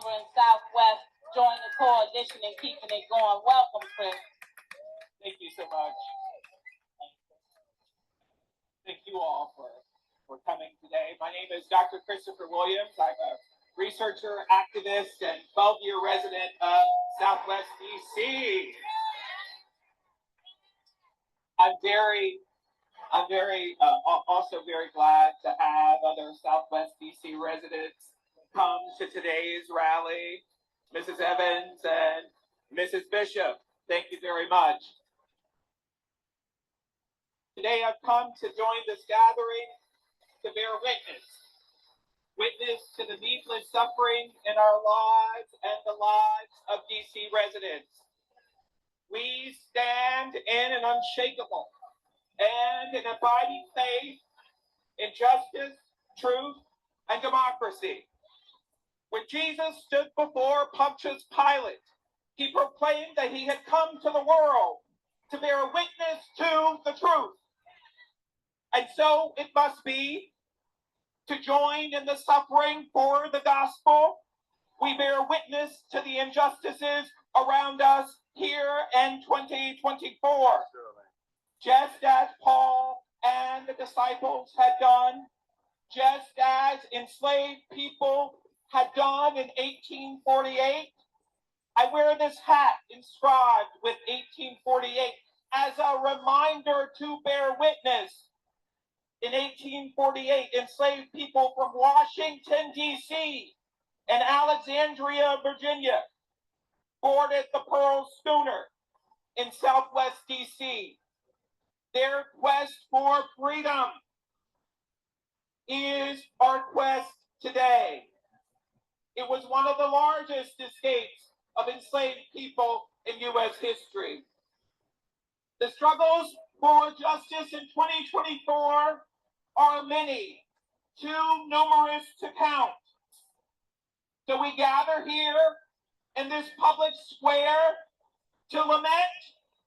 over in Southwest join the coalition and keeping it going. Welcome, Chris. Thank you so much. Thank you all for coming today. My name is Dr. Christopher Williams. I'm a researcher, activist, and 12-year resident of Southwest DC. I'm also very glad to have other Southwest DC residents come to today's rally. Mrs. Evans and Mrs. Bishop, thank you very much. Today I've come to join this gathering to bear witness to the needless suffering in our lives and the lives of DC residents. We stand in an unshakable and an abiding faith in justice, truth, and democracy. When Jesus stood before Pontius Pilate, he proclaimed that he had come to the world to bear witness to the truth. And so it must be to join in the suffering for the gospel. We bear witness to the injustices around us here in 2024. Just as Paul and the disciples had done, just as enslaved people had done in 1848. I wear this hat inscribed with 1848 as a reminder to bear witness. In 1848, enslaved people from Washington, D.C. and Alexandria, Virginia, boarded the Pearl schooner in Southwest D.C. Their quest for freedom is our quest today. It was one of the largest escapes of enslaved people in U.S. history. The struggles for justice in 2024 are many, too numerous to count. So we gather here in this public square to lament,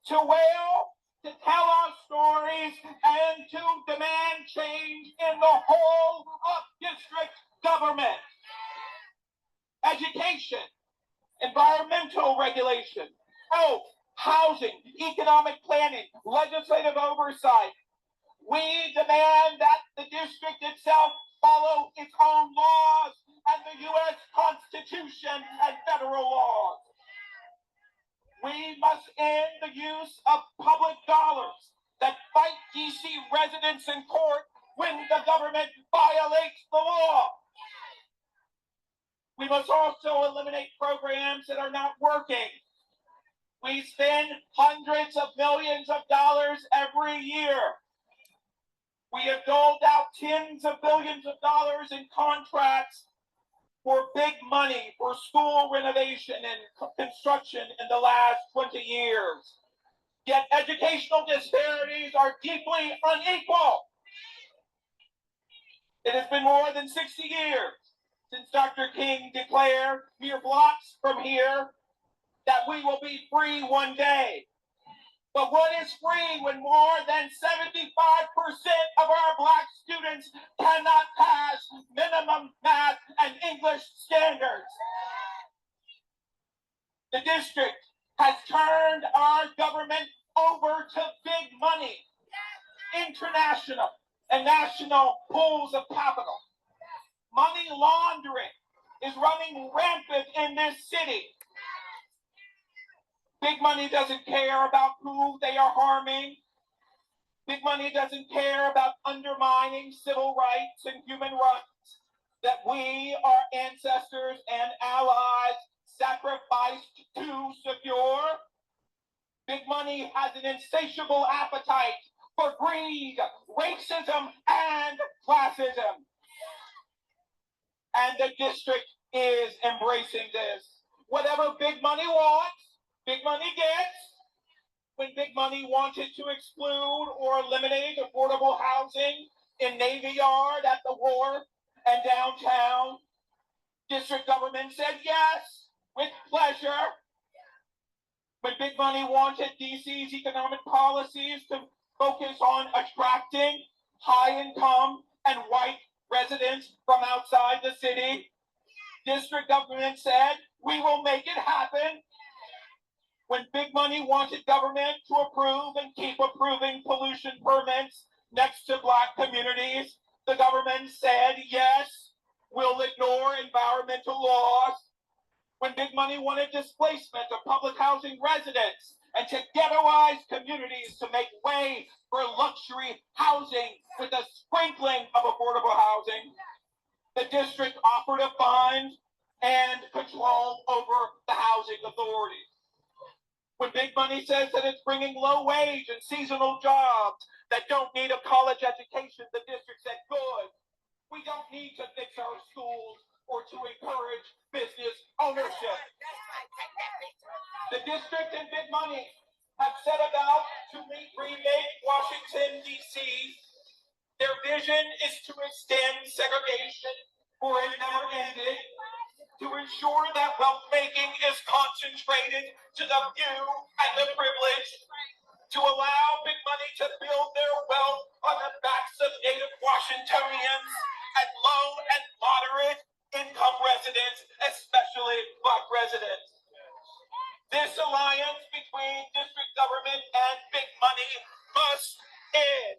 to wail, to tell our stories, and to demand change in the whole of district government. Education, environmental regulation, health, housing, economic planning, legislative oversight. We demand that the district itself follow its own laws and the U.S. Constitution and federal laws. We must end the use of public dollars that fight D.C. residents in court when the government violates the law. We must also eliminate programs that are not working. We spend hundreds of millions of dollars every year. We have doled out tens of billions of dollars in contracts for big money for school renovation and construction in the last 20 years. Yet educational disparities are deeply unequal. It has been more than 60 years since Dr. King declared mere blocks from here that we will be free one day. But what is free when more than 75% of our Black students cannot pass minimum math and English standards? The district has turned our government over to big money, international and national pools of capital. Money laundering is running rampant in this city. Big money doesn't care about who they are harming. Big money doesn't care about undermining civil rights and human rights that we, our ancestors and allies, sacrificed to secure. Big money has an insatiable appetite for greed, racism, and classism. And the district is embracing this. Whatever big money wants, big money gets. When big money wanted to exclude or eliminate affordable housing in Navy Yard, at the wharf, and downtown, district government said yes, with pleasure. When big money wanted DC's economic policies to focus on attracting high income and white residents from outside the city, district government said, we will make it happen. When big money wanted government to approve and keep approving pollution permits next to Black communities, the government said, yes, we'll ignore environmental laws. When big money wanted displacement of public housing residents and to ghettoize communities to make way for luxury housing with a sprinkling of affordable housing, the district offered a fund and control over the housing authorities. When big money says that it's bringing low wage and seasonal jobs that don't need a college education, the district said, good. We don't need to fix our schools or to encourage business ownership. The district and big money have set about to remake Washington, D.C. Their vision is to extend segregation for it never ended, to ensure that wealth making is concentrated to the few and the privileged, to allow big money to build their wealth on the backs of native Washingtonians and low and moderate income residents, especially Black residents. This alliance between district government and big money must end.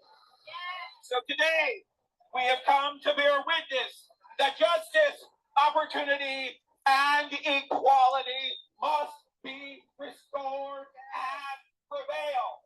So today, we have come to bear witness that justice, opportunity, and equality must be restored and prevail.